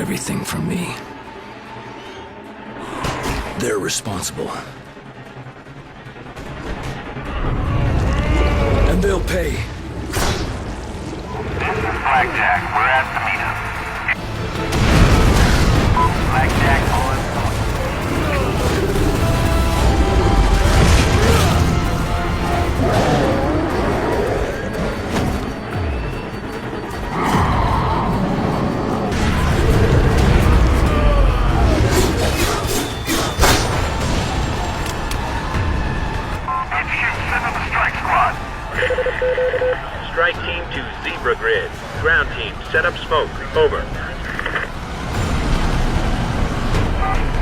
everything from me. They're responsible. And they'll pay. This is Blackjack. We're at the meetup. Blackjack on. Strike team to Zebra Grid. Ground team, set up smoke. Over.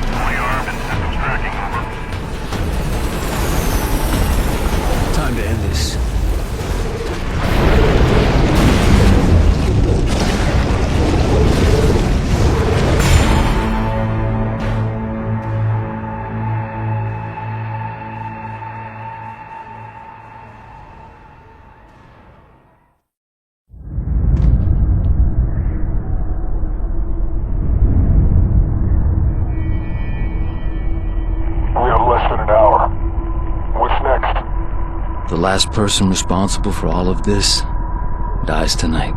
Fully armed and systems tracking. Over. Time to end this. The last person responsible for all of this dies tonight.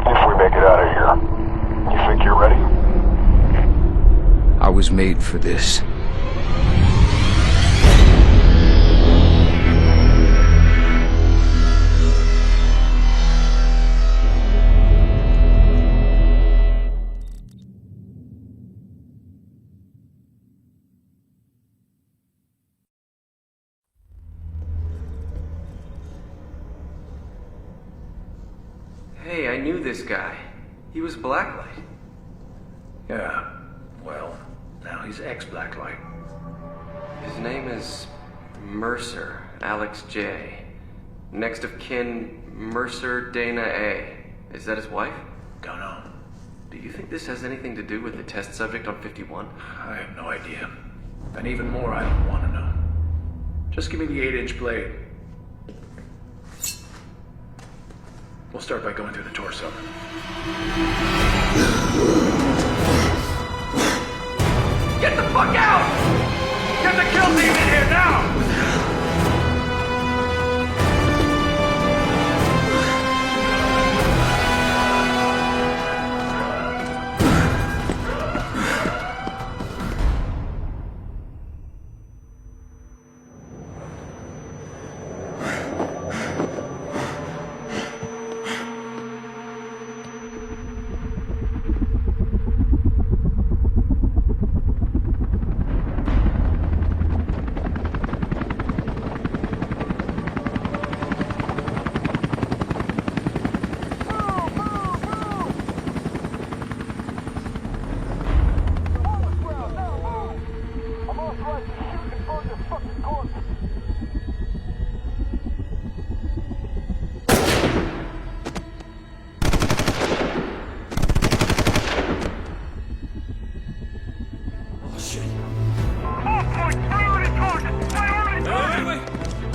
If we make it out of here, you think you're ready? I was made for this. Hey, I knew this guy. He was Blacklight. Yeah, well, now he's ex-Blacklight. His name is Mercer, Alex J. Next of kin, Mercer Dana A. Is that his wife? Don't know. Do you think this has anything to do with the test subject on 51? I have no idea. And even more, I don't want to know. Just give me the 8-inch blade. We'll start by going through the torso. Get the fuck out! Get the kill team in here now!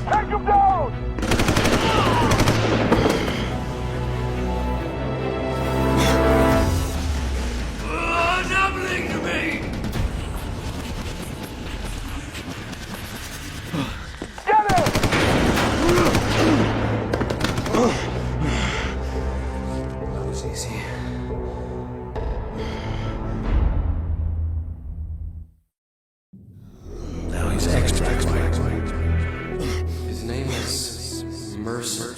Take him down! What's happening to me? Get him! That was easy. Now he's ex-Blacklight. His name is Mercer.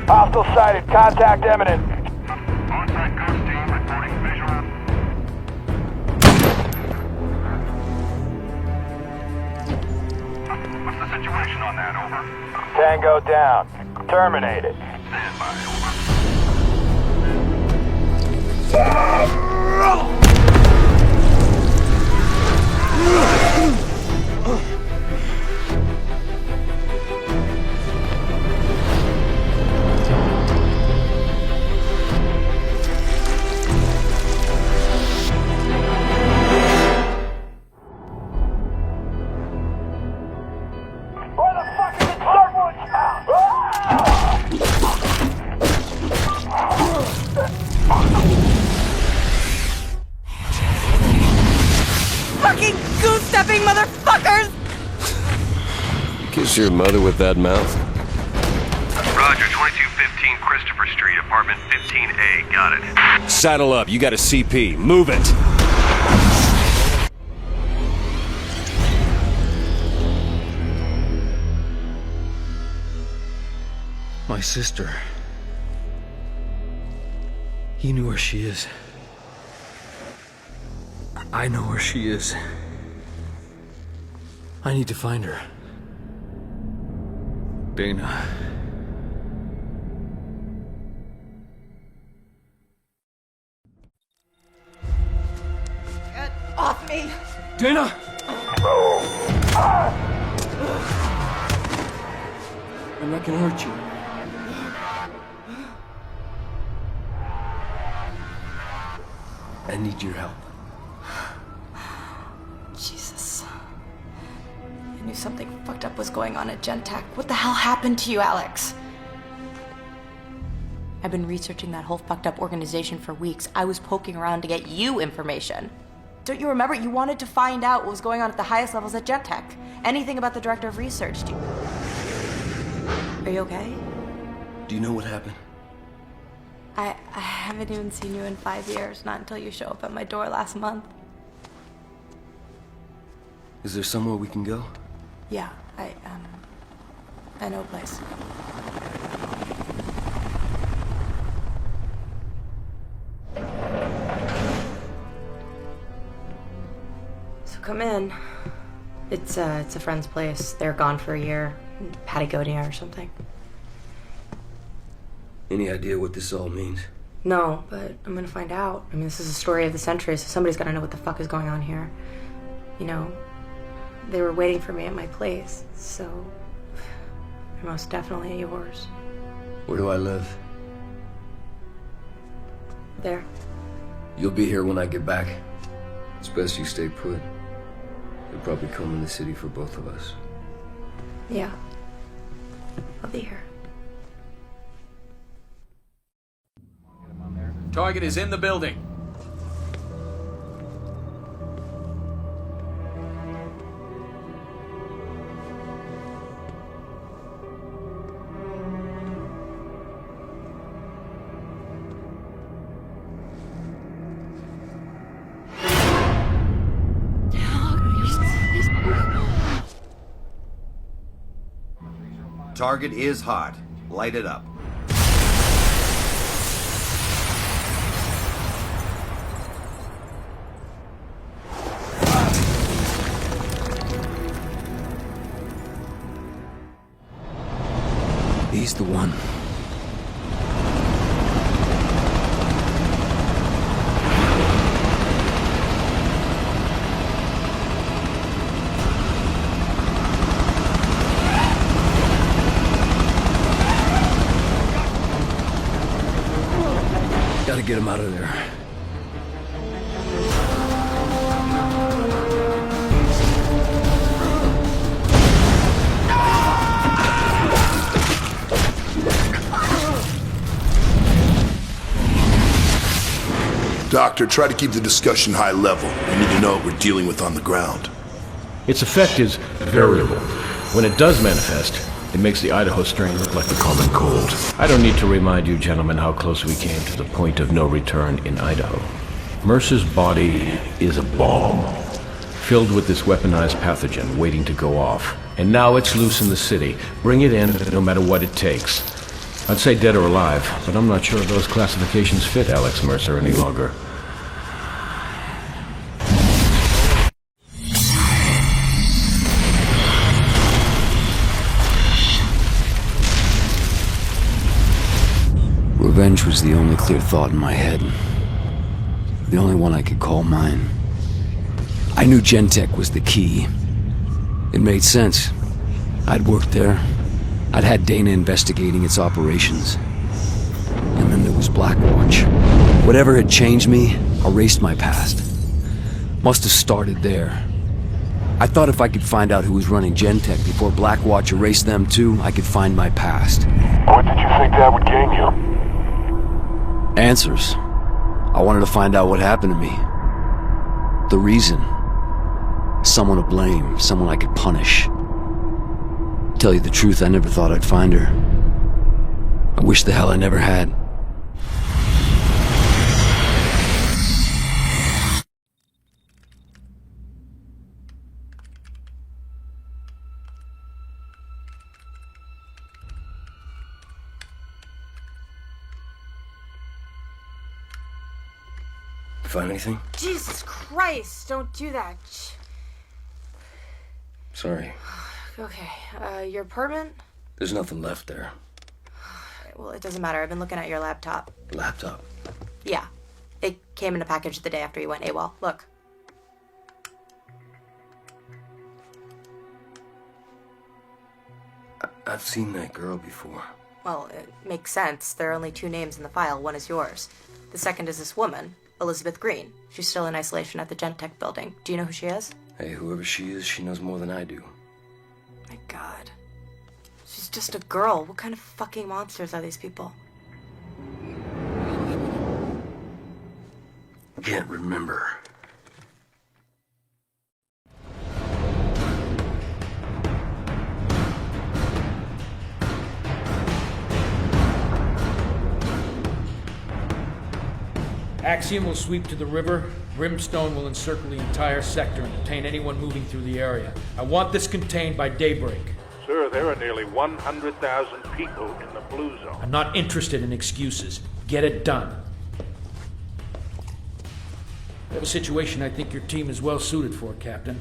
Hostile sighted. Contact imminent. On-site ghost team reporting visual. What's the situation on that? Over. Tango down. Terminated. Stand by. Kiss your mother with that mouth? Roger, 2215 Christopher Street, apartment 15A. Got it. Saddle up. You got a CP. Move it. My sister. He knew where she is. I know where she is. I need to find her. Dana. Get off me! Dana! I'm not gonna hurt you. I need your help. Jesus. I knew something fucked up was going on at Gentek. What the hell happened to you, Alex? I've been researching that whole fucked up organization for weeks. I was poking around to get you information. Don't you remember? You wanted to find out what was going on at the highest levels at Gentek. Anything about the director of research. Are you okay? Do you know what happened? I haven't even seen you in 5 years, not until you show up at my door last month. Is there somewhere we can go? Yeah, I know a place. So come in. It's a friend's place. They're gone for a year. Patagonia or something. Any idea what this all means? No, but I'm gonna find out. I mean, this is a story of the century, so somebody's gotta know what the fuck is going on here. You know, they were waiting for me at my place, so they're most definitely yours. Where do I live? There. You'll be here when I get back. It's best you stay put. They'll probably come in the city for both of us. Yeah. I'll be here. Target is in the building. Target is hot. Light it up. He's the one. Gotta get him out of there. Doctor, try to keep the discussion high level. We need to know what we're dealing with on the ground. Its effect is variable. When it does manifest, it makes the Idaho strain look like the common cold. I don't need to remind you gentlemen how close we came to the point of no return in Idaho. Mercer's body is a bomb, filled with this weaponized pathogen waiting to go off. And now it's loose in the city. Bring it in, no matter what it takes. I'd say dead or alive, but I'm not sure those classifications fit Alex Mercer any longer. Revenge was the only clear thought in my head. The only one I could call mine. I knew Gentek was the key. It made sense. I'd worked there. I'd had Dana investigating its operations. And then there was Blackwatch. Whatever had changed me, erased my past. Must have started there. I thought if I could find out who was running Gentek before Blackwatch erased them too, I could find my past. What did you think that would gain you? Answers. I wanted to find out what happened to me. The reason. Someone to blame, someone I could punish. Tell you the truth, I never thought I'd find her. I wish the hell I never had. Find anything? Jesus Christ, don't do that. Sorry. Okay, your apartment? There's nothing left there. Well, it doesn't matter. I've been looking at your laptop. Laptop? Yeah. It came in a package the day after you went AWOL. Look. I've seen that girl before. Well, it makes sense. There are only 2 names in the file. One is yours. The second is this woman, Elizabeth Green. She's still in isolation at the Gentech building. Do you know who she is? Hey, whoever she is, she knows more than I do. My God. She's just a girl. What kind of fucking monsters are these people? Can't remember. Axiom will sweep to the river. Brimstone will encircle the entire sector and detain anyone moving through the area. I want this contained by daybreak. Sir, there are nearly 100,000 people in the blue zone. I'm not interested in excuses. Get it done. I have a situation I think your team is well suited for, Captain.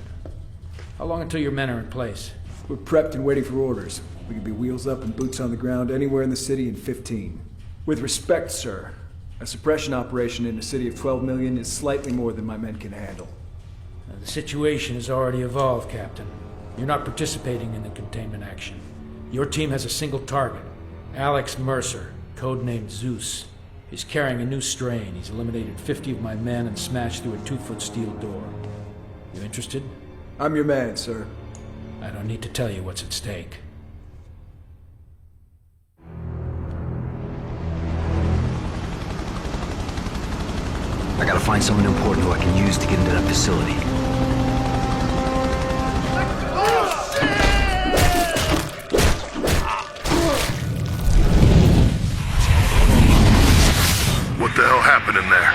How long until your men are in place? We're prepped and waiting for orders. We can be wheels up and boots on the ground anywhere in the city in 15. With respect, sir, a suppression operation in a city of 12 million is slightly more than my men can handle. The situation has already evolved, Captain. You're not participating in the containment action. Your team has a single target, Alex Mercer, codenamed Zeus. He's carrying a new strain. He's eliminated 50 of my men and smashed through a 2-foot steel door. You interested? I'm your man, sir. I don't need to tell you what's at stake. I gotta find someone important who I can use to get into that facility. What the hell happened in there?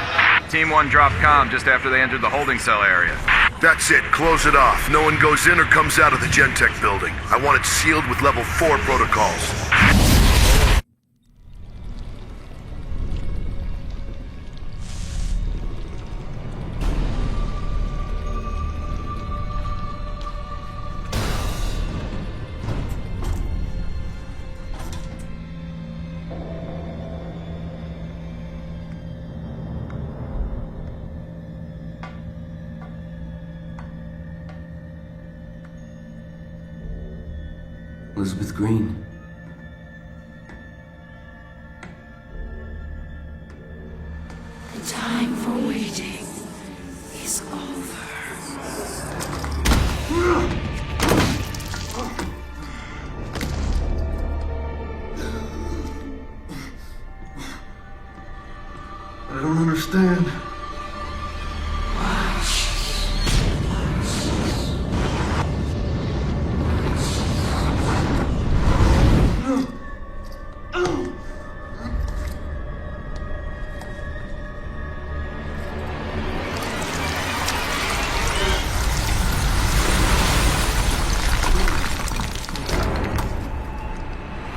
Team 1 dropped comm just after they entered the holding cell area. That's it. Close it off. No one goes in or comes out of the Gentech building. I want it sealed with level 4 protocols. Elizabeth Green. The time for waiting is over. I don't understand.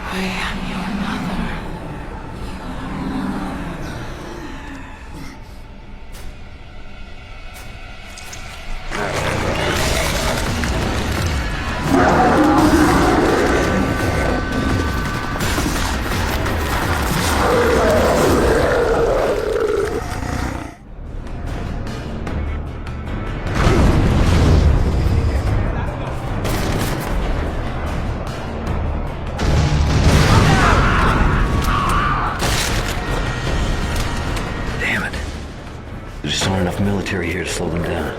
I am your mother. There's just not enough military here to slow them down.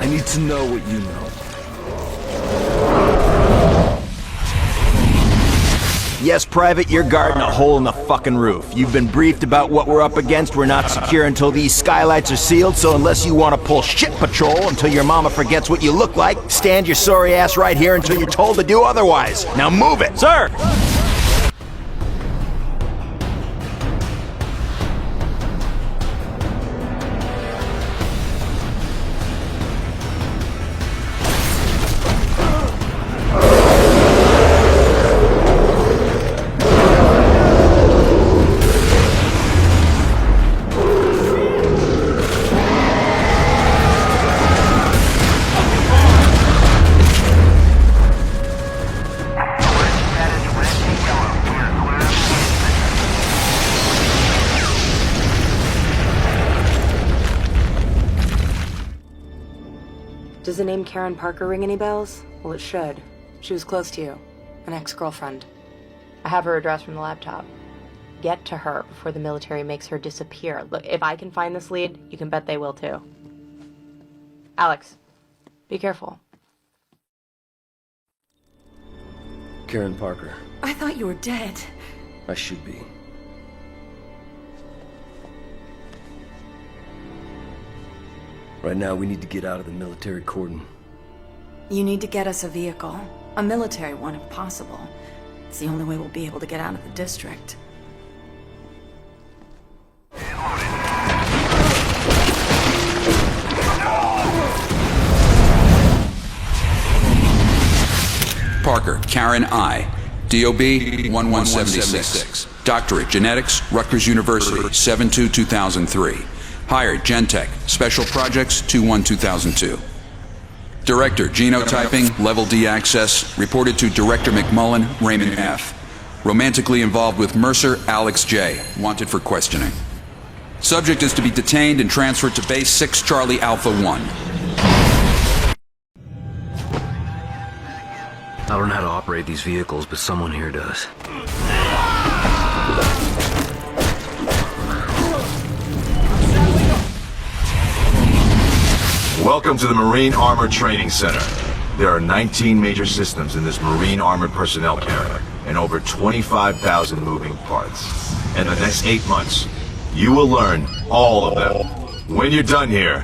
I need to know what you know. Yes, Private, you're guarding a hole in the fucking roof. You've been briefed about what we're up against. We're not secure until these skylights are sealed, so unless you want to pull shit patrol until your mama forgets what you look like, stand your sorry ass right here until you're told to do otherwise. Now move it! Sir! Does the name Karen Parker ring any bells? Well, it should. She was close to you. An ex-girlfriend. I have her address from the laptop. Get to her before the military makes her disappear. Look, if I can find this lead, you can bet they will too. Alex, be careful. Karen Parker. I thought you were dead. I should be. Right now, we need to get out of the military cordon. You need to get us a vehicle. A military one, if possible. It's the only way we'll be able to get out of the district. Parker, Karen I. DOB 1176. Doctorate, Genetics, Rutgers University, 7/2/2003. Hired, Gentech, Special Projects, 2/1/2002. Director, Genotyping, Level D Access, reported to Director McMullen, Raymond F. Romantically involved with Mercer, Alex J. Wanted for questioning. Subject is to be detained and transferred to Base 6 Charlie Alpha 1. I don't know how to operate these vehicles, but someone here does. Welcome to the Marine Armor Training Center. There are 19 major systems in this Marine Armored Personnel carrier, and over 25,000 moving parts. In the next 8 months, you will learn all of them. When you're done here,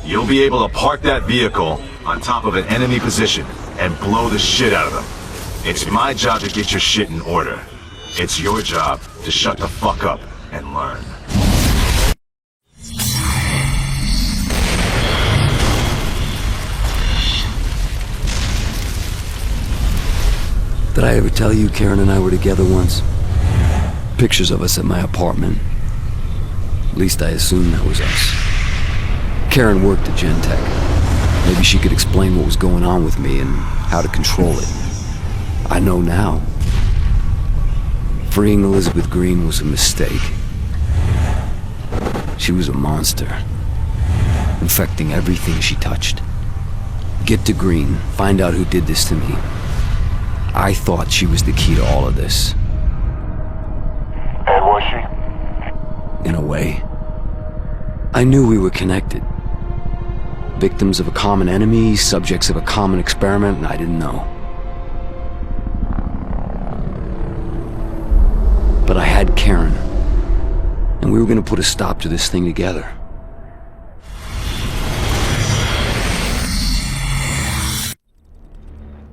you'll be able to park that vehicle on top of an enemy position and blow the shit out of them. It's my job to get your shit in order. It's your job to shut the fuck up and learn. Did I ever tell you Karen and I were together once? Pictures of us at my apartment. At least I assumed that was us. Karen worked at Gentech. Maybe she could explain what was going on with me and how to control it. I know now. Freeing Elizabeth Green was a mistake. She was a monster, infecting everything she touched. Get to Green, find out who did this to me. I thought she was the key to all of this. And was she? In a way. I knew we were connected. Victims of a common enemy, subjects of a common experiment, and I didn't know. But I had Karen, and we were gonna put a stop to this thing together.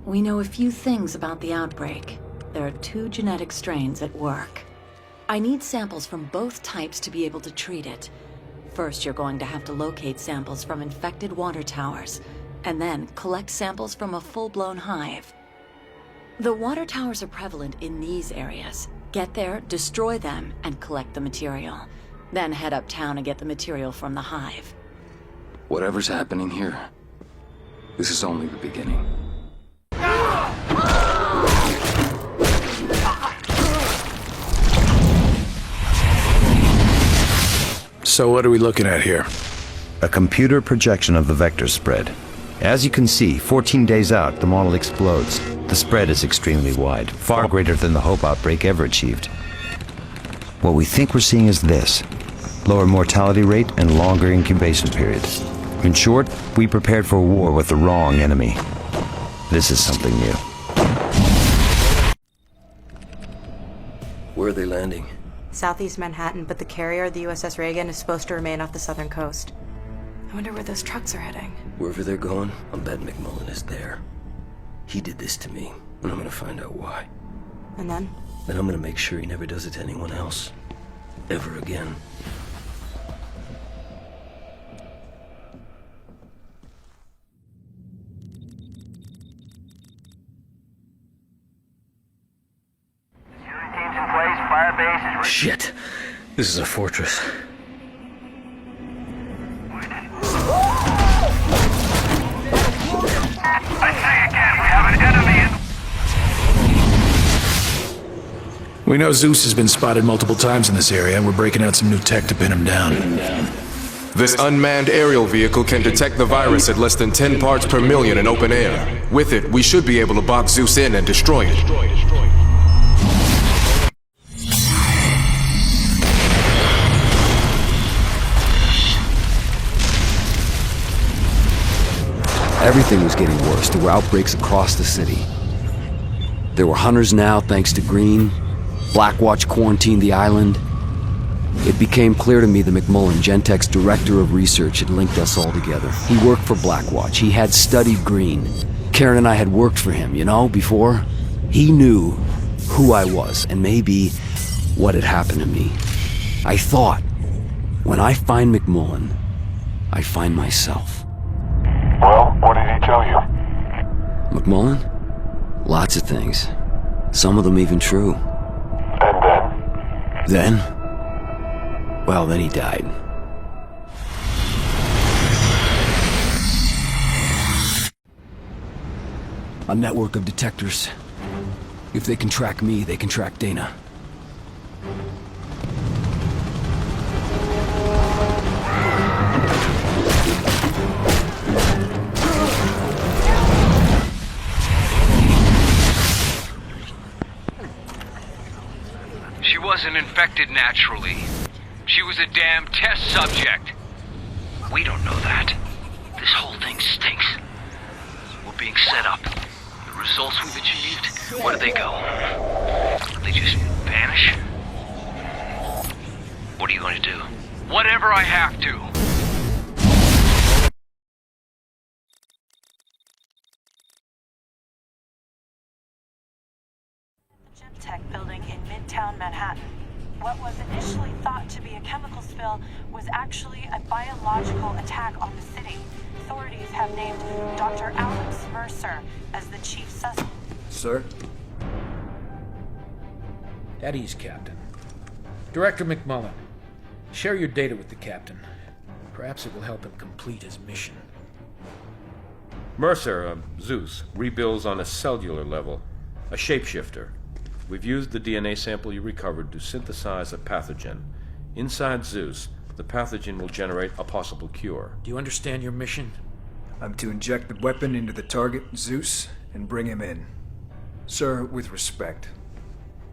We know a few things about the outbreak. There are 2 genetic strains at work. I need samples from both types to be able to treat it. First, you're going to have to locate samples from infected water towers, and then collect samples from a full-blown hive. The water towers are prevalent in these areas. Get there, destroy them, and collect the material. Then head uptown and get the material from the hive. Whatever's happening here, this is only the beginning. So what are we looking at here? A computer projection of the vector spread. As you can see, 14 days out, the model explodes. The spread is extremely wide, far greater than the Hope outbreak ever achieved. What we think we're seeing is this: lower mortality rate and longer incubation period. In short, we prepared for a war with the wrong enemy. This is something new. Where are they landing? Southeast Manhattan, but the carrier, the USS Reagan, is supposed to remain off the southern coast. I wonder where those trucks are heading. Wherever they're going, I'm betting McMullen is there. He did this to me, and I'm gonna find out why. And then? Then I'm gonna make sure he never does it to anyone else. Ever again. Shit! This is a fortress. We know Zeus has been spotted multiple times in this area, and we're breaking out some new tech to pin him down. This unmanned aerial vehicle can detect the virus at less than 10 parts per million in open air. With it, we should be able to box Zeus in and destroy it. Everything was getting worse. There were outbreaks across the city. There were hunters now, thanks to Green. Blackwatch quarantined the island. It became clear to me that McMullen, Gentek's director of research, had linked us all together. He worked for Blackwatch. He had studied Green. Karen and I had worked for him, before. He knew who I was, and maybe what had happened to me. I thought, when I find McMullen, I find myself. Well, what did he tell you? McMullen? Lots of things. Some of them even true. And then? Then he died. A network of detectors. If they can track me, they can track Dana. She wasn't infected naturally. She was a damn test subject. We don't know that. This whole thing stinks. We're being set up. The results we've achieved, where do they go? They just vanish? What are you going to do? Whatever I have to. Tech building in Midtown Manhattan. What was initially thought to be a chemical spill was actually a biological attack on the city. Authorities have named Dr. Alex Mercer as the chief suspect. Sir? At ease, Captain. Director McMullen, share your data with the Captain. Perhaps it will help him complete his mission. Mercer, Zeus, rebuilds on a cellular level. A shapeshifter. We've used the DNA sample you recovered to synthesize a pathogen. Inside Zeus, the pathogen will generate a possible cure. Do you understand your mission? I'm to inject the weapon into the target, Zeus, and bring him in. Sir, with respect,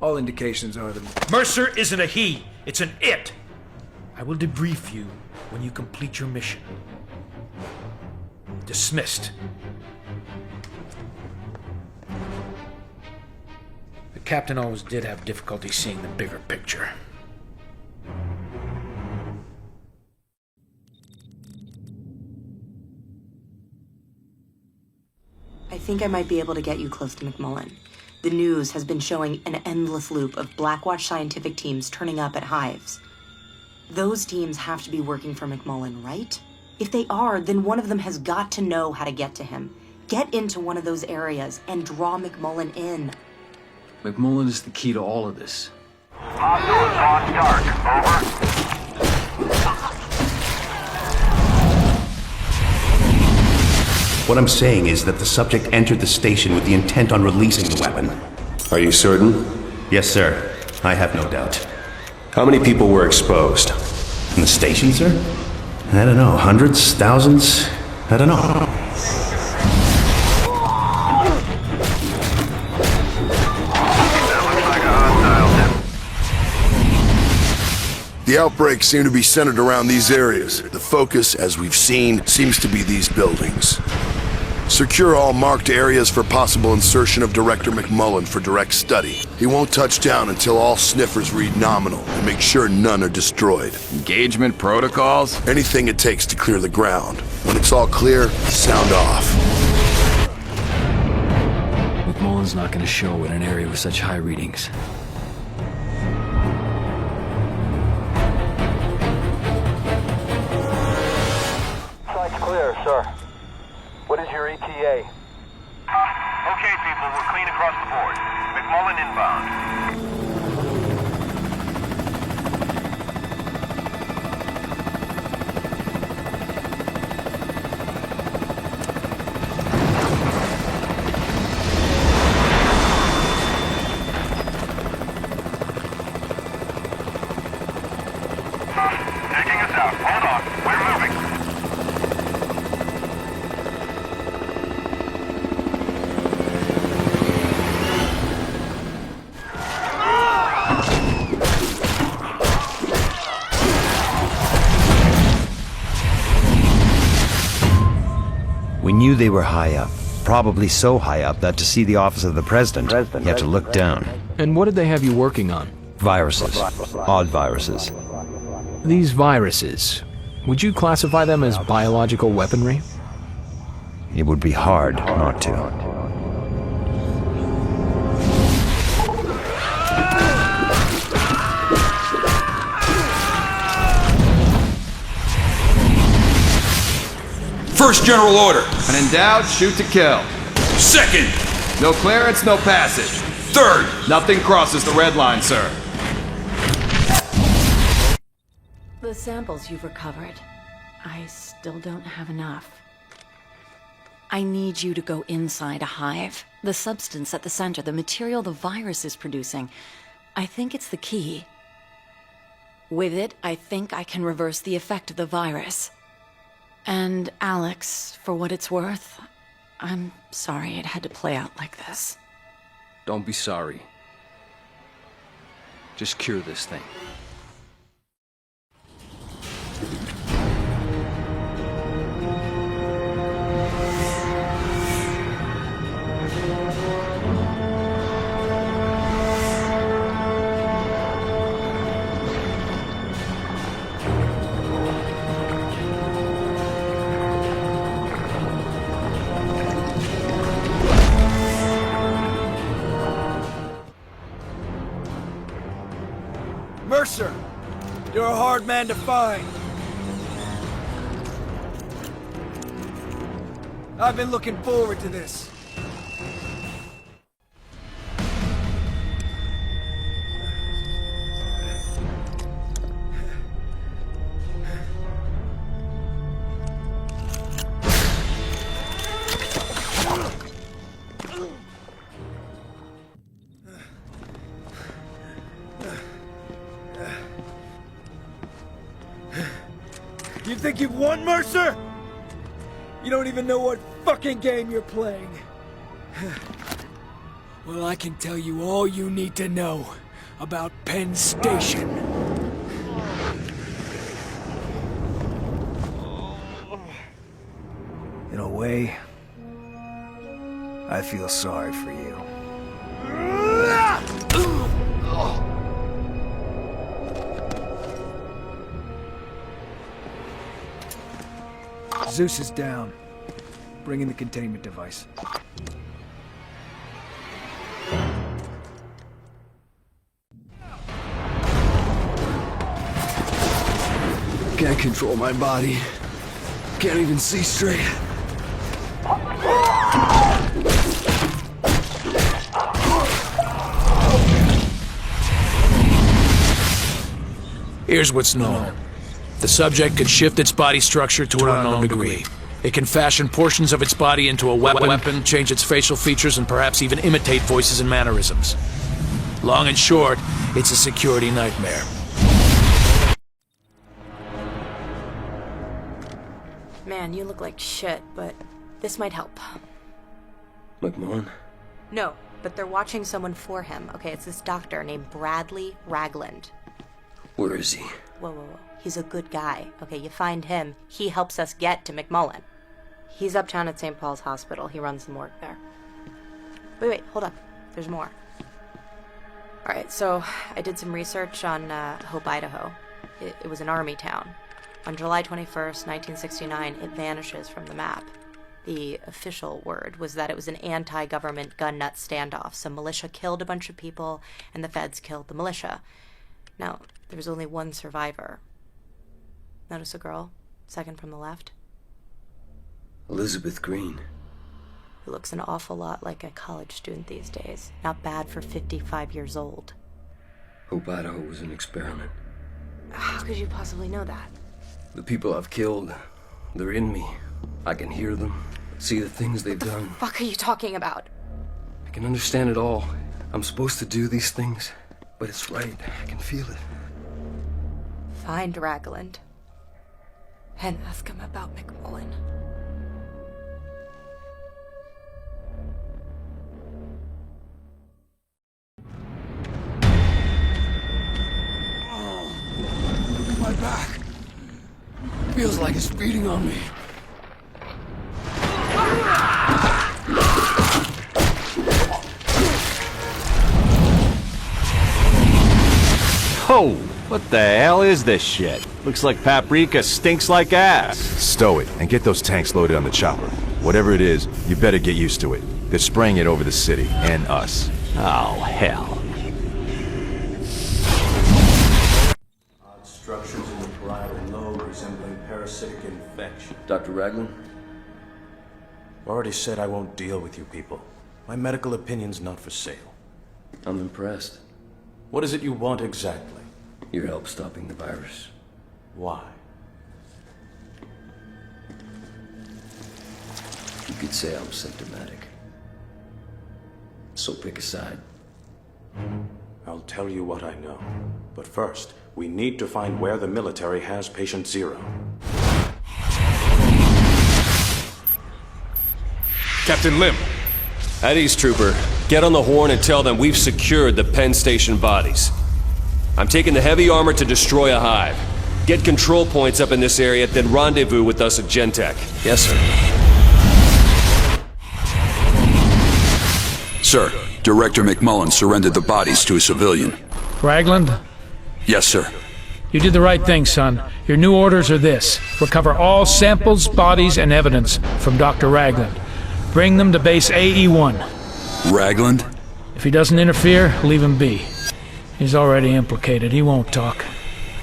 all indications are that... Mercer isn't a he, it's an it! I will debrief you when you complete your mission. Dismissed. The Captain always did have difficulty seeing the bigger picture. I think I might be able to get you close to McMullen. The news has been showing an endless loop of Blackwatch scientific teams turning up at hives. Those teams have to be working for McMullen, right? If they are, then one of them has got to know how to get to him. Get into one of those areas and draw McMullen in. McMullen is the key to all of this. Hostiles on dark. Over. What I'm saying is that the subject entered the station with the intent on releasing the weapon. Are you certain? Yes, sir. I have no doubt. How many people were exposed? In the station, sir? I don't know. Hundreds? Thousands? I don't know. The outbreaks seem to be centered around these areas. The focus, as we've seen, seems to be these buildings. Secure all marked areas for possible insertion of Director McMullen for direct study. He won't touch down until all sniffers read nominal, and make sure none are destroyed. Engagement protocols? Anything it takes to clear the ground. When it's all clear, sound off. McMullen's not gonna show in an area with such high readings. Site's clear, sir. What is your ETA? Okay, people, we're clean across the board. McMullen inbound. Taking us out. Hold on. We're moving. We knew they were high up, probably so high up that to see the office of the President, you have to look down. And what did they have you working on? Viruses. Odd viruses. These viruses, would you classify them as biological weaponry? It would be hard not to. First general order. When in doubt, shoot to kill. Second. No clearance, no passage. Third. Nothing crosses the red line, sir. The samples you've recovered, I still don't have enough. I need you to go inside a hive. The substance at the center, the material the virus is producing, I think it's the key. With it, I think I can reverse the effect of the virus. And Alex, for what it's worth, I'm sorry it had to play out like this. Don't be sorry. Just cure this thing. Mercer, you're a hard man to find. I've been looking forward to this. You think you've won, Mercer? You don't even know what fucking game you're playing. Well, I can tell you all you need to know about Penn Station. In a way, I feel sorry for you. Zeus is down. Bring in the containment device. Can't control my body. Can't even see straight. Here's what's known. The subject can shift its body structure to an unknown degree. It can fashion portions of its body into a weapon, change its facial features, and perhaps even imitate voices and mannerisms. Long and short, it's a security nightmare. Man, you look like shit, but this might help. McMullen? No, but they're watching someone for him. Okay, it's this doctor named Bradley Ragland. Where is he? Whoa, whoa, whoa. He's a good guy. Okay, you find him, he helps us get to McMullen. He's uptown at St. Paul's Hospital. He runs the morgue there. Wait, hold up. There's more. Alright, so I did some research on Hope, Idaho. It was an army town. On July 21st, 1969, it vanishes from the map. The official word was that it was an anti-government gun nut standoff. Some militia killed a bunch of people, and the feds killed the militia. Now, there's only one survivor. Notice a girl, second from the left? Elizabeth Green. Who looks an awful lot like a college student these days. Not bad for 55 years old. Hope, Idaho was an experiment. How could you possibly know that? The people I've killed, they're in me. I can hear them, see the things they've done. What the fuck are you talking about? I can understand it all. I'm supposed to do these things, but it's right. I can feel it. Find Ragland. And ask him about McMullen. My back feels like it's beating on me. Oh, what the hell is this shit? Looks like paprika stinks like ass. Stow it and get those tanks loaded on the chopper. Whatever it is, you better get used to it. They're spraying it over the city and us. Oh, hell. Structures in the parietal lobe resembling parasitic infection. Dr. Ragland? Already said I won't deal with you people. My medical opinion's not for sale. I'm impressed. What is it you want exactly? Your help stopping the virus. Why? You could say I'm symptomatic. So pick a side. I'll tell you what I know. But first, we need to find where the military has Patient Zero. Captain Lim. At East Trooper, get on the horn and tell them we've secured the Penn Station bodies. I'm taking the heavy armor to destroy a hive. Get control points up in this area, then rendezvous with us at Gentek. Yes, sir. Sir, Director McMullen surrendered the bodies to a civilian. Ragland? Yes, sir. You did the right thing, son. Your new orders are this. Recover all samples, bodies, and evidence from Dr. Ragland. Bring them to base AE-1. Ragland? If he doesn't interfere, leave him be. He's already implicated. He won't talk.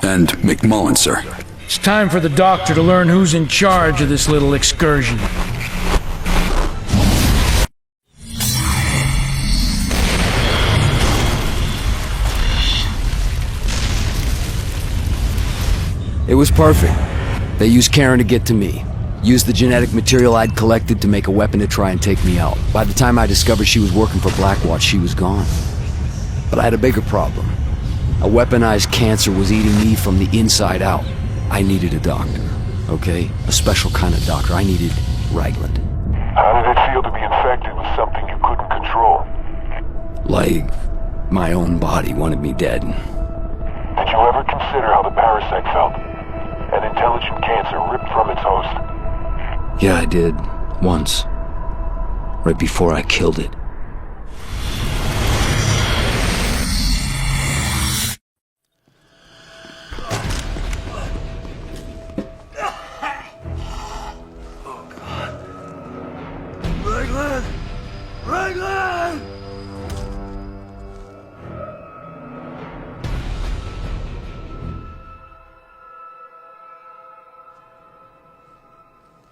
And McMullen, sir. It's time for the doctor to learn who's in charge of this little excursion. It was perfect. They used Karen to get to me. Used the genetic material I'd collected to make a weapon to try and take me out. By the time I discovered she was working for Blackwatch, she was gone. But I had a bigger problem. A weaponized cancer was eating me from the inside out. I needed a doctor, okay? A special kind of doctor. I needed Ragland. How did it feel to be infected with something you couldn't control? Like, my own body wanted me dead. Did you ever consider how the parasite felt? An intelligent cancer ripped from its host. Yeah, I did. Once. Right before I killed it. Oh, God. Ragland! Ragland!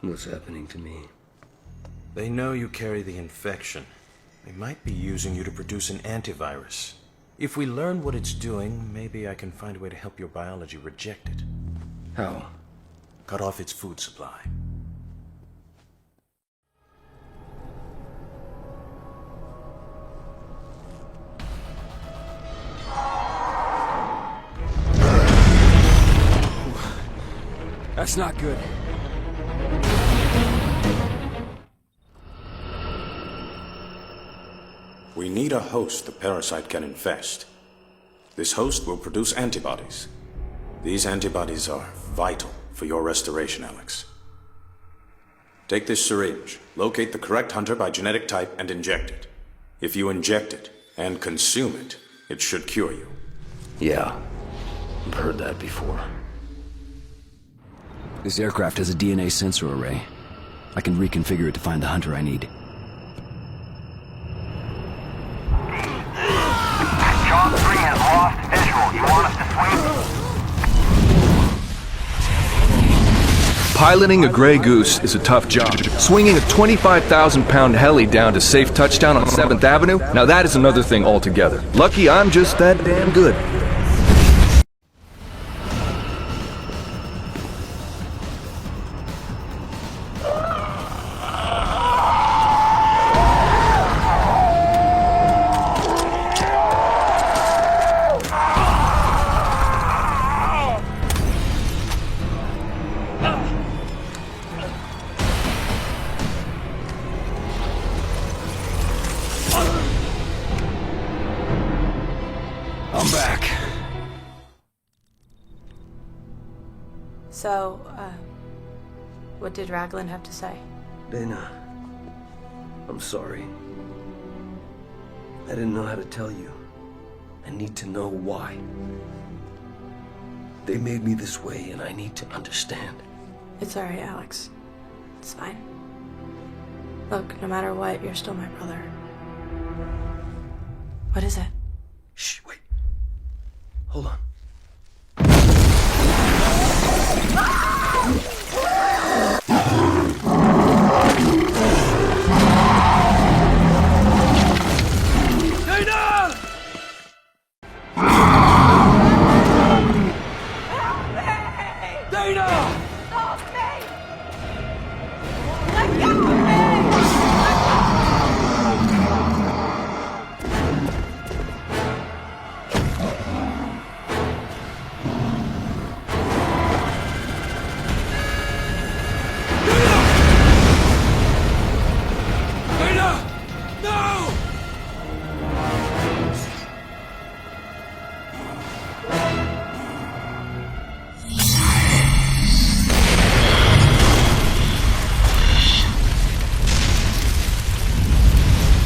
What's happening to me? They know you carry the infection. They might be using you to produce an antivirus. If we learn what it's doing, maybe I can find a way to help your biology reject it. How? Cut off its food supply. That's not good. We need a host the parasite can infest. This host will produce antibodies. These antibodies are vital for your restoration, Alex. Take this syringe, locate the correct hunter by genetic type, and inject it. If you inject it and consume it, it should cure you. Yeah, I've heard that before. This aircraft has a DNA sensor array. I can reconfigure it to find the hunter I need. John 3 has lost visual. You want us to swing? Piloting a Grey Goose is a tough job. Swinging a 25,000-pound heli down to safe touchdown on 7th Avenue, now that is another thing altogether. Lucky I'm just that damn good. I'm back. So, what did Raglan have to say? Dana, I'm sorry. I didn't know how to tell you. I need to know why. They made me this way, and I need to understand. It's alright, Alex. It's fine. Look, no matter what, you're still my brother. What is it? Shh, wait. Hold on.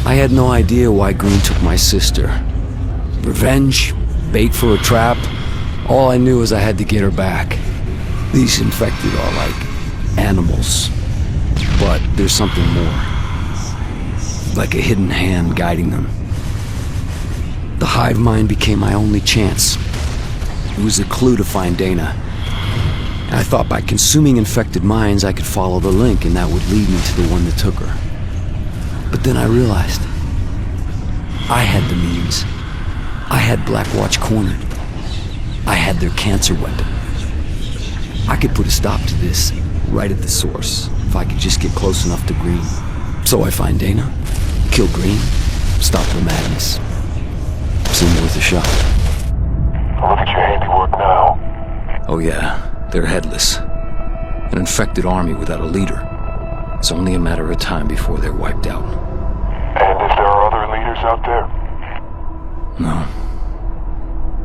I had no idea why Green took my sister. Revenge? Bait for a trap? All I knew is I had to get her back. These infected are like animals. But there's something more. Like a hidden hand guiding them. The hive mind became my only chance. It was a clue to find Dana. And I thought by consuming infected minds I could follow the link and that would lead me to the one that took her. But then I realized I had the means. I had Blackwatch cornered. I had their cancer weapon. I could put a stop to this right at the source if I could just get close enough to Green. So I find Dana, kill Green, stop the madness. Seemed worth a shot. Look at your handiwork now. Oh yeah, they're headless. An infected army without a leader. It's only a matter of time before they're wiped out. And if there are other leaders out there? No.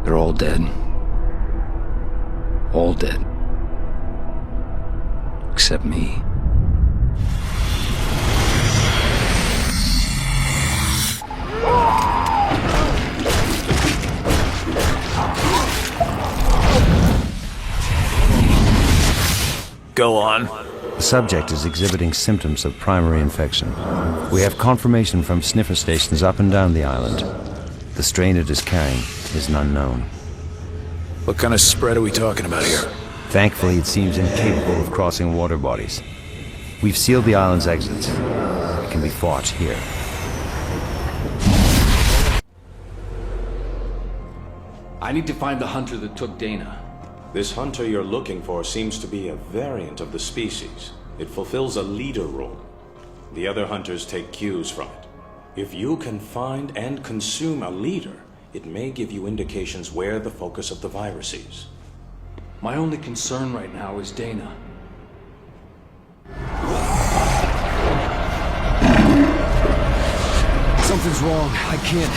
They're all dead. All dead. Except me. Go on. The subject is exhibiting symptoms of primary infection. We have confirmation from sniffer stations up and down the island. The strain it is carrying is unknown. What kind of spread are we talking about here? Thankfully, it seems incapable of crossing water bodies. We've sealed the island's exits. It can be fought here. I need to find the hunter that took Dana. This hunter you're looking for seems to be a variant of the species. It fulfills a leader role. The other hunters take cues from it. If you can find and consume a leader, it may give you indications where the focus of the virus is. My only concern right now is Dana. Something's wrong. I can't.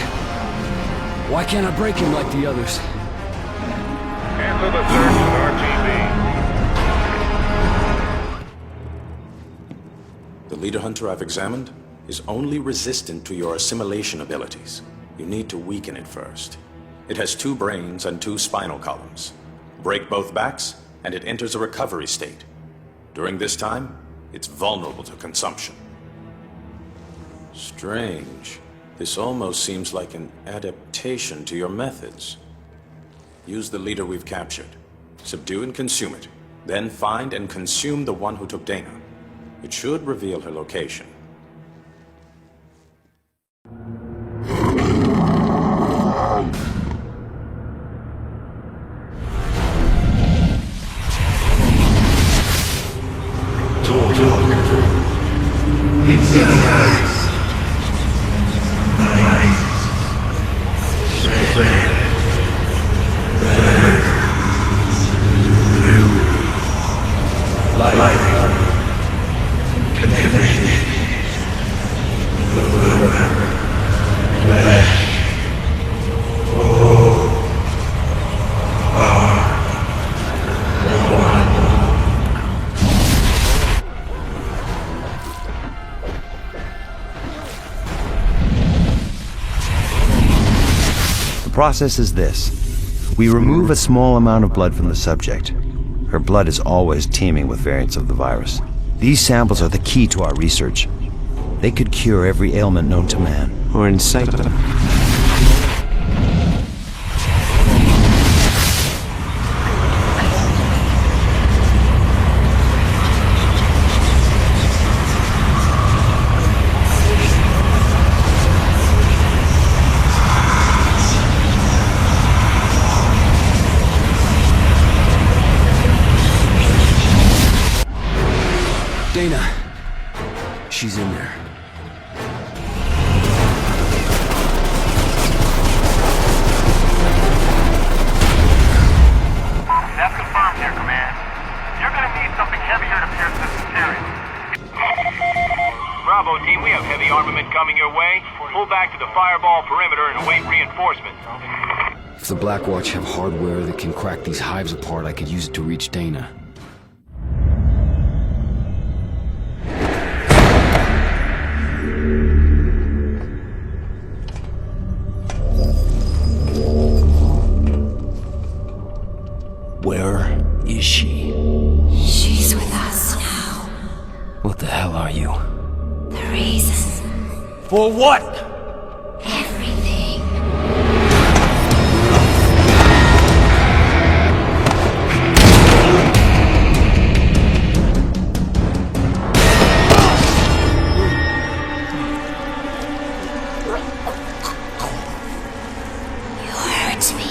Why can't I break him like the others? Cancel the search with RTB. leader hunter I've examined is only resistant to your assimilation abilities. You need to weaken it first. It has 2 brains and 2 spinal columns. Break both backs, and it enters a recovery state. During this time, it's vulnerable to consumption. Strange. This almost seems like an adaptation to your methods. Use the leader we've captured. Subdue and consume it. Then find and consume the one who took Dana. It should reveal her location. The process is this. We remove a small amount of blood from the subject. Her blood is always teeming with variants of the virus. These samples are the key to our research. They could cure every ailment known to man. Or incite them. Dana. She's in there. That's confirmed here, Command. You're gonna need something heavier to pierce this material. Bravo, team, we have heavy armament coming your way. Pull back to the fireball perimeter and await reinforcements. If the Black Watch have hardware that can crack these hives apart, I could use it to reach Dana. Where is she? She's with us now. What the hell are you? The reason. For what? Everything. You hurt me.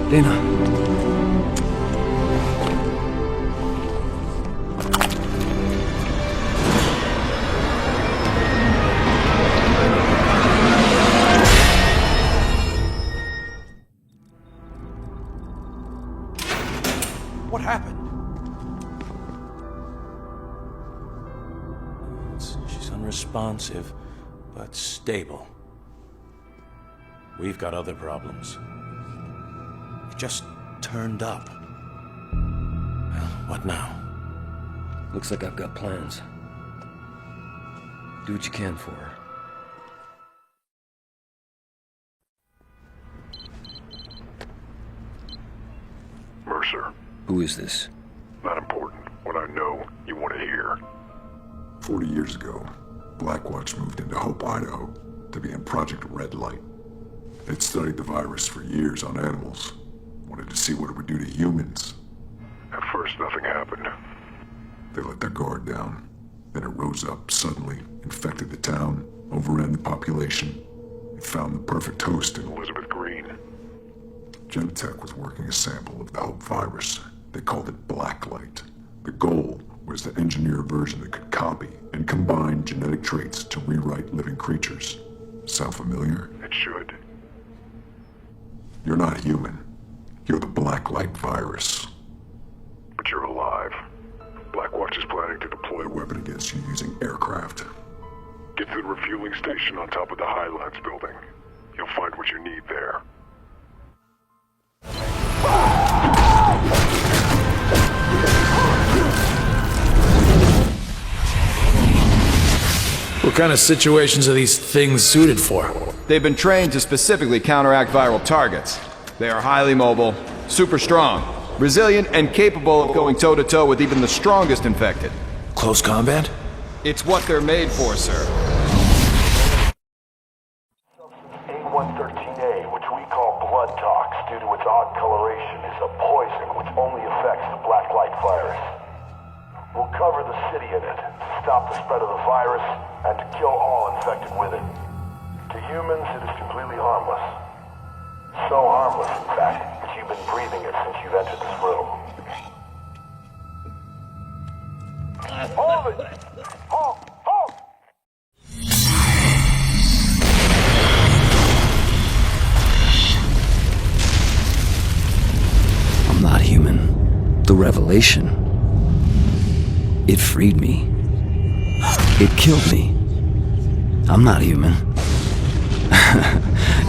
Dana. What happened? She's unresponsive, but stable. We've got other problems. Just turned up. Well, what now? Looks like I've got plans. Do what you can for her. Mercer. Who is this? Not important. What I know, you want to hear. 40 years ago, Blackwatch moved into Hope, Idaho, to begin Project Red Light. They'd studied the virus for years on animals. Wanted to see what it would do to humans. At first, nothing happened. They let their guard down. Then it rose up suddenly, infected the town, overran the population. It found the perfect host in Elizabeth Green. Gentek was working a sample of the Hope virus. They called it Blacklight. The goal was to engineer a version that could copy and combine genetic traits to rewrite living creatures. Sound familiar? It should. You're not human. You're the Blacklight virus. But you're alive. Blackwatch is planning to deploy A weapon against you using aircraft. Get to the refueling station on top of the Highlands building. You'll find what you need there. What kind of situations are these things suited for? They've been trained to specifically counteract viral targets. They are highly mobile, super strong, resilient, and capable of going toe-to-toe with even the strongest infected. Close combat? It's what they're made for, sir. A113A, which we call blood tox due to its odd coloration, is a poison which only affects the Blacklight virus. We'll cover the city in it to stop the spread of the virus and to kill all infected with it. To humans, it is completely harmless. So harmless, in fact, that you've been breathing it since you've entered this room. Hold it! Halt! Halt! I'm not human. The revelation. It freed me. It killed me. I'm not human.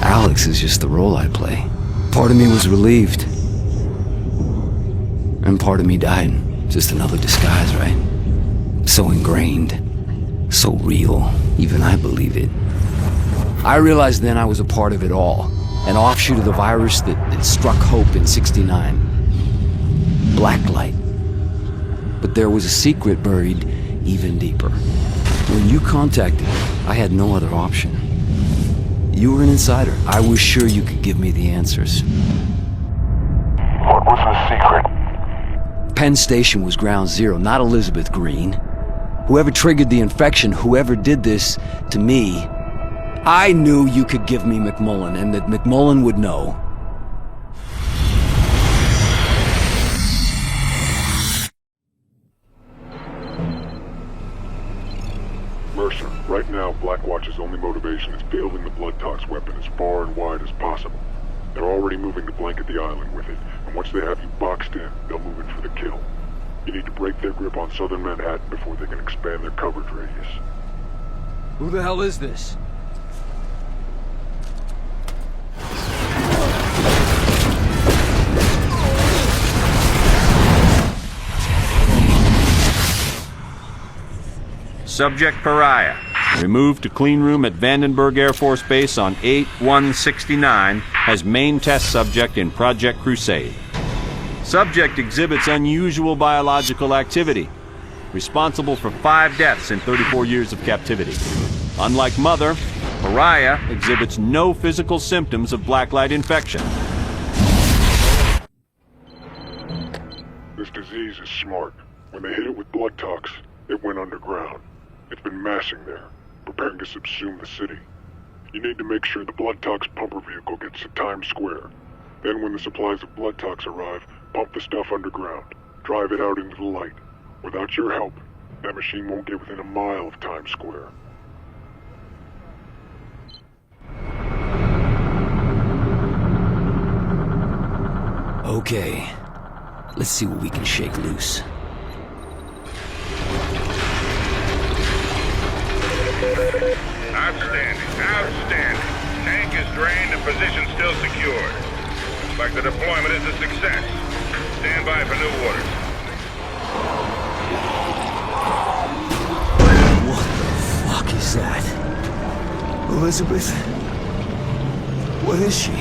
Alex is just the role I play. Part of me was relieved. And part of me died. Just another disguise, right? So ingrained. So real. Even I believe it. I realized then I was a part of it all. An offshoot of the virus that struck Hope in '69. Blacklight. But there was a secret buried even deeper. When you contacted me, I had no other option. You were an insider. I was sure you could give me the answers. What was the secret? Penn Station was ground zero, not Elizabeth Green. Whoever triggered the infection, whoever did this to me, I knew you could give me McMullen, and that McMullen would know. Mercer, right now Blackwatch's only motivation is fielding the blood tox weapon as far and wide as possible. They're already moving to blanket the island with it, and once they have you boxed in, they'll move in for the kill. You need to break their grip on southern Manhattan before they can expand their coverage radius. Who the hell is this? Subject Pariah. Removed to clean room at Vandenberg Air Force Base on 8/1/69 as main test subject in Project Crusade. Subject exhibits unusual biological activity, responsible for 5 deaths in 34 years of captivity. Unlike Mother, Pariah exhibits no physical symptoms of blacklight infection. This disease is smart. When they hit it with blood tox, it went underground. It's been massing there, preparing to subsume the city. You need to make sure the blood tox pumper vehicle gets to Times Square. Then when the supplies of blood tox arrive, pump the stuff underground. Drive it out into the light. Without your help, that machine won't get within a mile of Times Square. Okay. Let's see what we can shake loose. Outstanding, outstanding. Tank is drained and position still secured. Looks like the deployment is a success. Stand by for new orders. What the fuck is that? Elizabeth? What is she?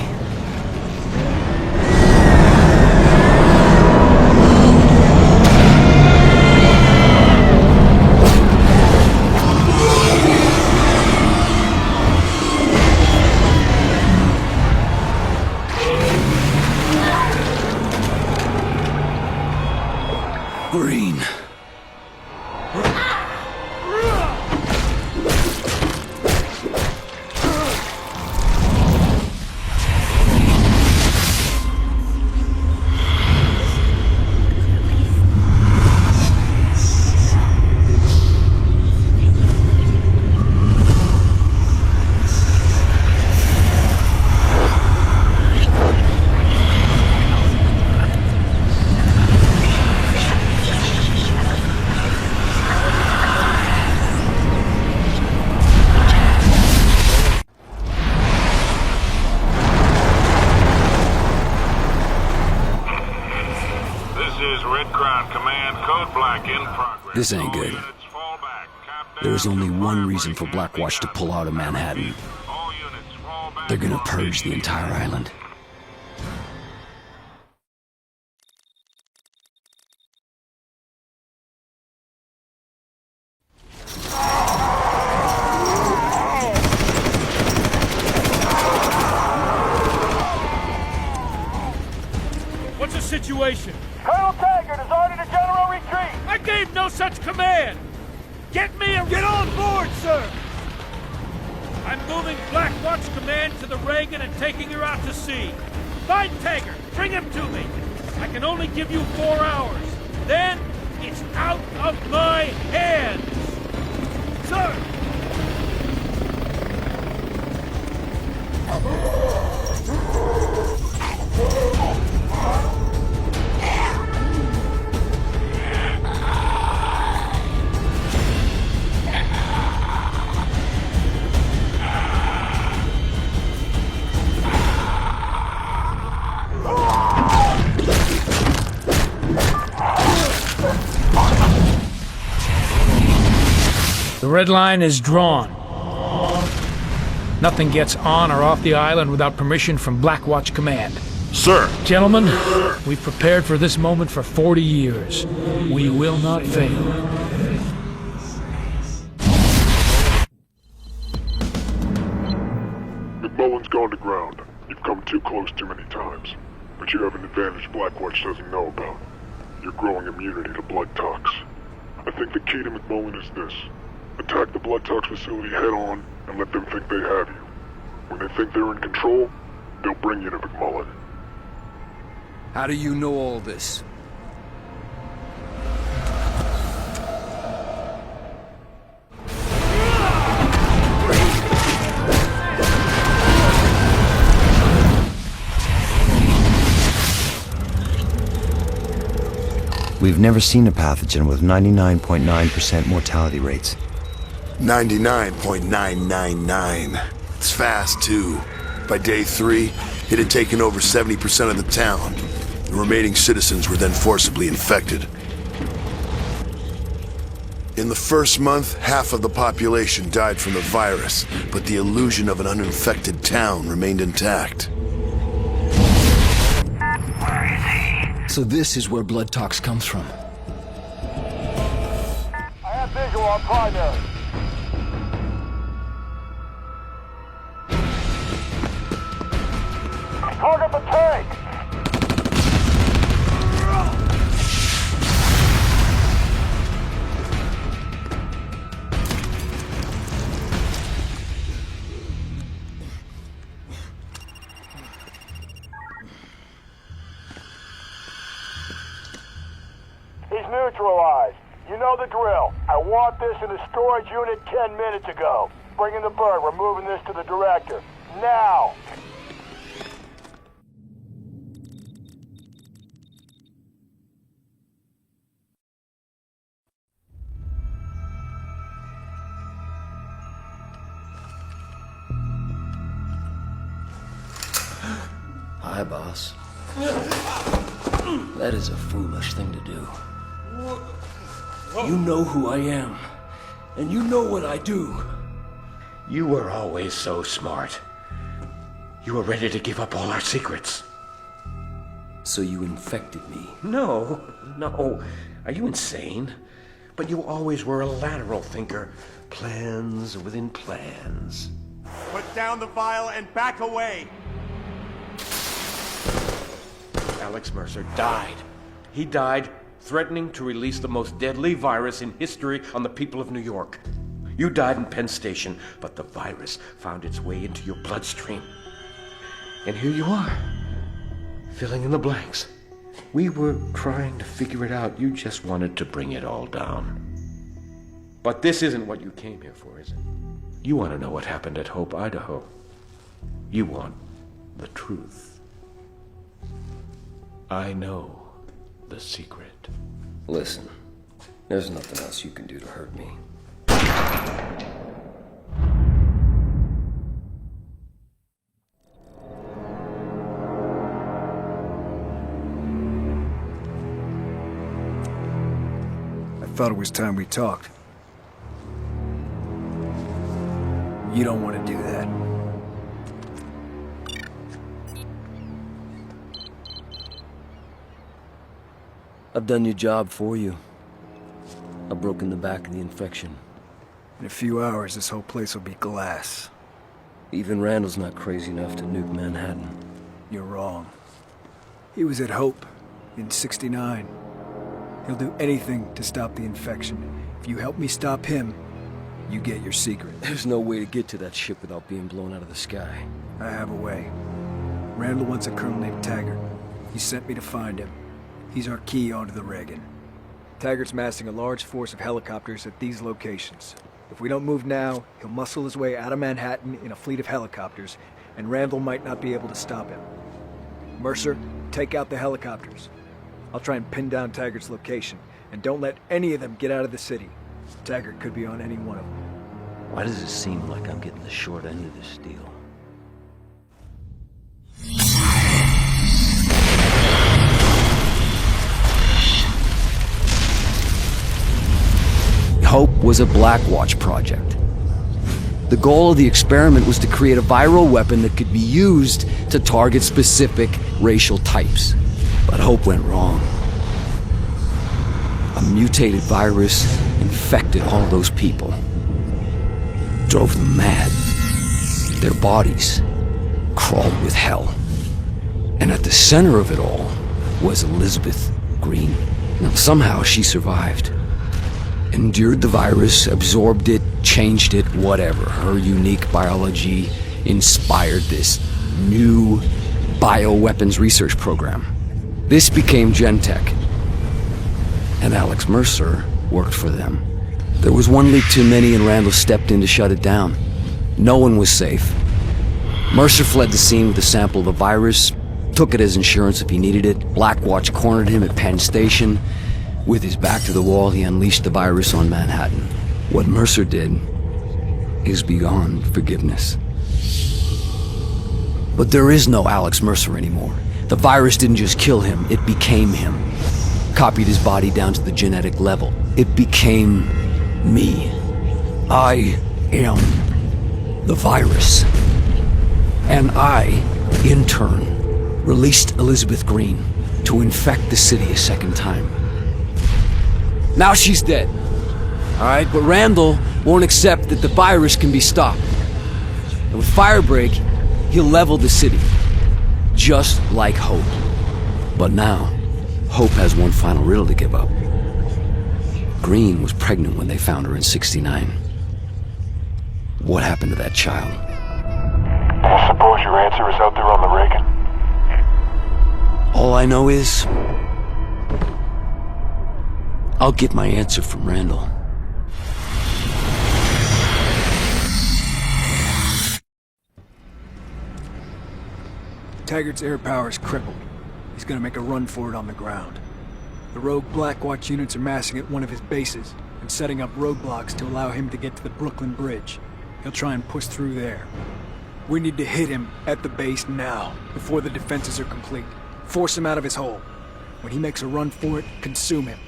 Green. This ain't good. There is only one reason for Blackwatch to pull out of Manhattan. They're gonna purge the entire island. What's the situation? Colonel Taggart has ordered a general retreat! I gave no such command! Get me a... Get on board, sir! I'm moving Blackwatch Command to the Reagan and taking her out to sea. Find Taggart! Bring him to me! I can only give you 4 hours. Then, it's out of my hands! Sir! The red line is drawn. Nothing gets on or off the island without permission from Blackwatch Command. Sir! Gentlemen, we've prepared for this moment for 40 years. We will not fail. McMullen's gone to ground. You've come too close too many times. But you have an advantage Blackwatch doesn't know about. Your growing immunity to blood tox. I think the key to McMullen is this. Attack the blood tox facility head on and let them think they have you. When they think they're in control, they'll bring you to McMullen. How do you know all this? We've never seen a pathogen with 99.9% mortality rates. 99.999. It's fast, too. By day 3, it had taken over 70% of the town. The remaining citizens were then forcibly infected. In the first month, half of the population died from the virus, but the illusion of an uninfected town remained intact. So this is where blood tox comes from. I have visual on primary. Target the tank! He's neutralized. You know the drill. I want this in the storage unit 10 minutes ago. Bring in the bird. We're moving this to the director. Now! Hi, boss. That is a foolish thing to do. You know who I am, and you know what I do. You were always so smart. You were ready to give up all our secrets. So you infected me? No. Are you insane? But you always were a lateral thinker. Plans within plans. Put down the vial and back away! Alex Mercer died. He died threatening to release the most deadly virus in history on the people of New York. You died in Penn Station, but the virus found its way into your bloodstream. And here you are, filling in the blanks. We were trying to figure it out. You just wanted to bring it all down. But this isn't what you came here for, is it? You want to know what happened at Hope, Idaho. You want the truth. I know the secret. Listen, there's nothing else you can do to hurt me. I Thought it was time we talked. You don't want to do that. I've done your job for you. I've broken the back of the infection. In a few hours, this whole place will be glass. Even Randall's not crazy enough to nuke Manhattan. You're wrong. He was at Hope in '69. He'll do anything to stop the infection. If you help me stop him, you get your secret. There's no way to get to that ship without being blown out of the sky. I have a way. Randall wants a colonel named Taggart. He sent me to find him. He's our key onto the Reagan. Taggart's massing a large force of helicopters at these locations. If we don't move now, he'll muscle his way out of Manhattan in a fleet of helicopters, and Randall might not be able to stop him. Mercer, take out the helicopters. I'll try and pin down Taggart's location, and don't let any of them get out of the city. Taggart could be on any one of them. Why does it seem like I'm getting the short end of this deal? Hope was a Blackwatch project. The goal of the experiment was to create a viral weapon that could be used to target specific racial types. But Hope went wrong. A mutated virus infected all those people. Drove them mad. Their bodies crawled with hell. And at the center of it all was Elizabeth Green. Now, somehow she survived. Endured the virus, absorbed it, changed it, whatever. Her unique biology inspired this new bioweapons research program. This became Gentek. And Alex Mercer worked for them. There was one leak too many and Randall stepped in to shut it down. No one was safe. Mercer fled the scene with a sample of the virus, took it as insurance if he needed it. Blackwatch cornered him at Penn Station. With his back to the wall, he unleashed the virus on Manhattan. What Mercer did is beyond forgiveness. But there is no Alex Mercer anymore. The virus didn't just kill him, it became him. Copied his body down to the genetic level. It became me. I am the virus. And I, in turn, released Elizabeth Green to infect the city a second time. Now she's dead. Alright, but Randall won't accept that the virus can be stopped. And with Firebreak, he'll level the city. Just like Hope. But now, Hope has one final riddle to give up. Green was pregnant when they found her in '69. What happened to that child? Do you suppose your answer is out there on the Reagan? All I know is I'll get my answer from Randall. Taggart's air power is crippled. He's gonna make a run for it on the ground. The rogue Blackwatch units are massing at one of his bases and setting up roadblocks to allow him to get to the Brooklyn Bridge. He'll try and push through there. We need to hit him at the base now, before the defenses are complete. Force him out of his hole. When he makes a run for it, consume him.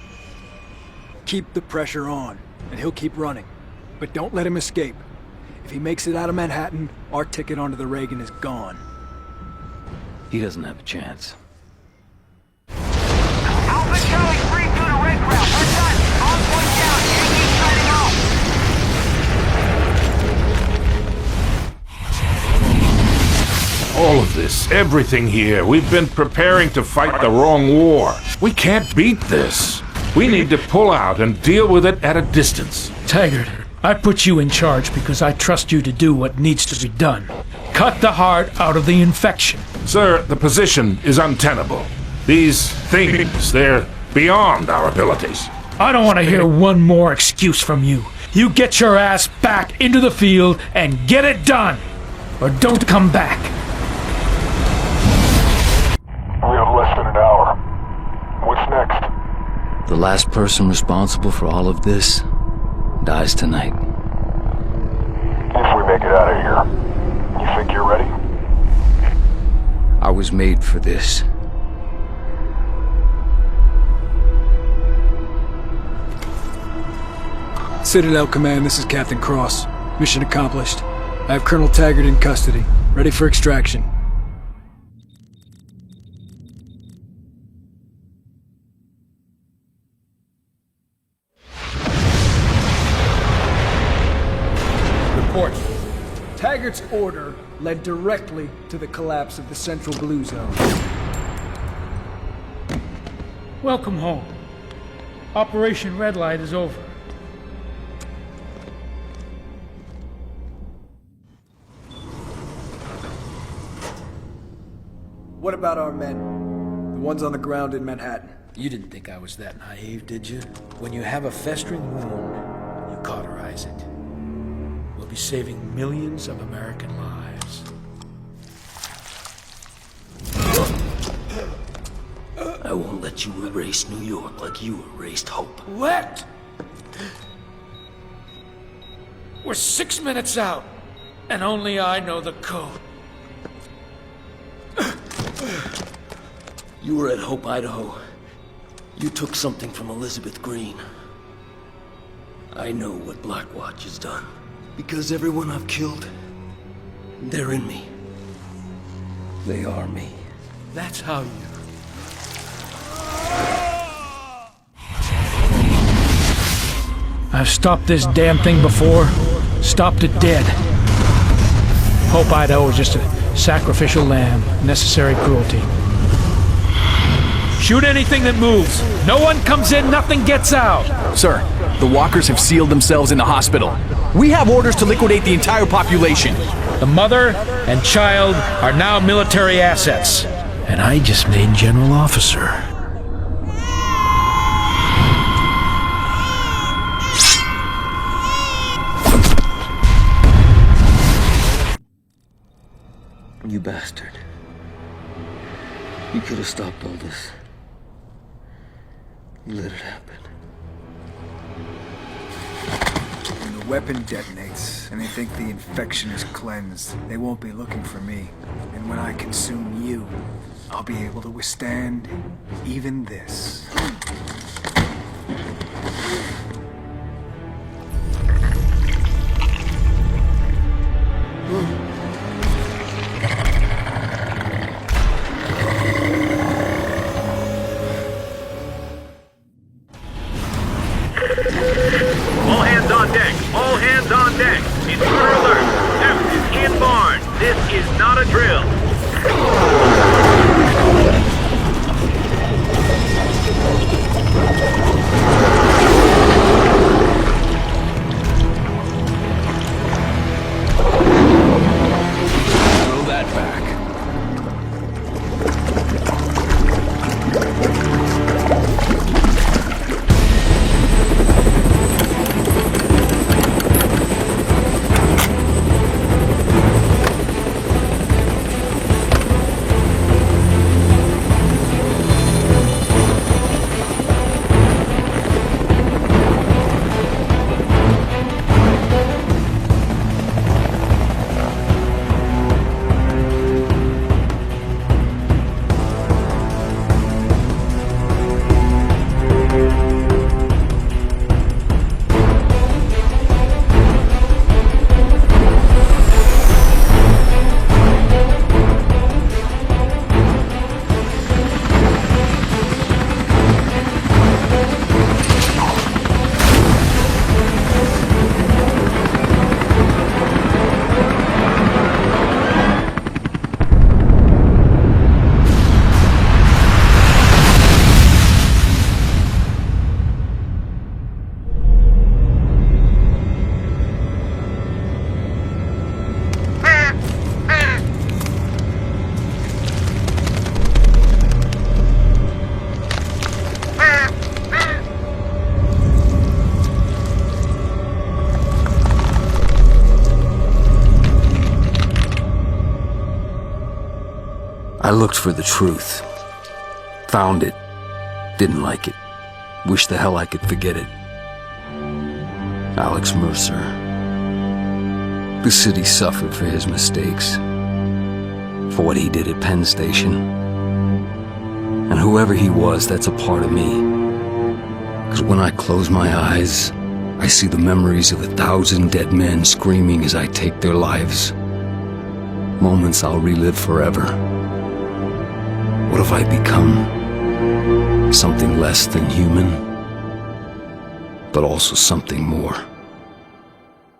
Keep the pressure on, and he'll keep running. But don't let him escape. If he makes it out of Manhattan, our ticket onto the Reagan is gone. He doesn't have a chance. Alpha Charlie 3 through the red crowd. We're done. On point down. Yankees signing off. All of this, everything here, we've been preparing to fight the wrong war. We can't beat this. We need to pull out and deal with it at a distance. Taggart, I put you in charge because I trust you to do what needs to be done. Cut the heart out of the infection. Sir, the position is untenable. These things, they're beyond our abilities. I don't want to hear one more excuse from you. You get your ass back into the field and get it done. Or don't come back. We have less than an hour. What's next? The last person responsible for all of this dies tonight. If we make it out of here, you think you're ready? I was made for this. Citadel Command, this is Captain Cross. Mission accomplished. I have Colonel Taggart in custody, ready for extraction. Report. Taggart's order led directly to the collapse of the Central Blue Zone. Welcome home. Operation Red Light is over. What about our men? The ones on the ground in Manhattan? You didn't think I was that naive, did you? When you have a festering wound, you cauterize it. We'll be saving millions of American lives. I won't let you erase New York like you erased Hope. What? We're 6 minutes out, and only I know the code. You were at Hope, Idaho. You took something from Elizabeth Green. I know what Blackwatch has done. Because everyone I've killed, they're in me. They are me. That's how you... I've stopped this damn thing before. Stopped it dead. Hope Idaho was just a sacrificial lamb. Necessary cruelty. Shoot anything that moves. No one comes in, nothing gets out. Sir, the walkers have sealed themselves in the hospital. We have orders to liquidate the entire population. The mother and child are now military assets. And I just made general officer. You bastard. You could have stopped all this. You let it happen. When the weapon detonates, and they think the infection is cleansed, they won't be looking for me. And when I consume you, I'll be able to withstand even this. All hands on deck! All hands on deck! Intruder alert! F is in barn! This is not a drill! Throw that back. I looked for the truth. Found it. Didn't like it. Wish the hell I could forget it. Alex Mercer. The city suffered for his mistakes. For what he did at Penn Station. And whoever he was, that's a part of me. Because when I close my eyes, I see the memories of 1,000 dead men screaming as I take their lives. Moments I'll relive forever. What have I become? Something less than human, but also something more.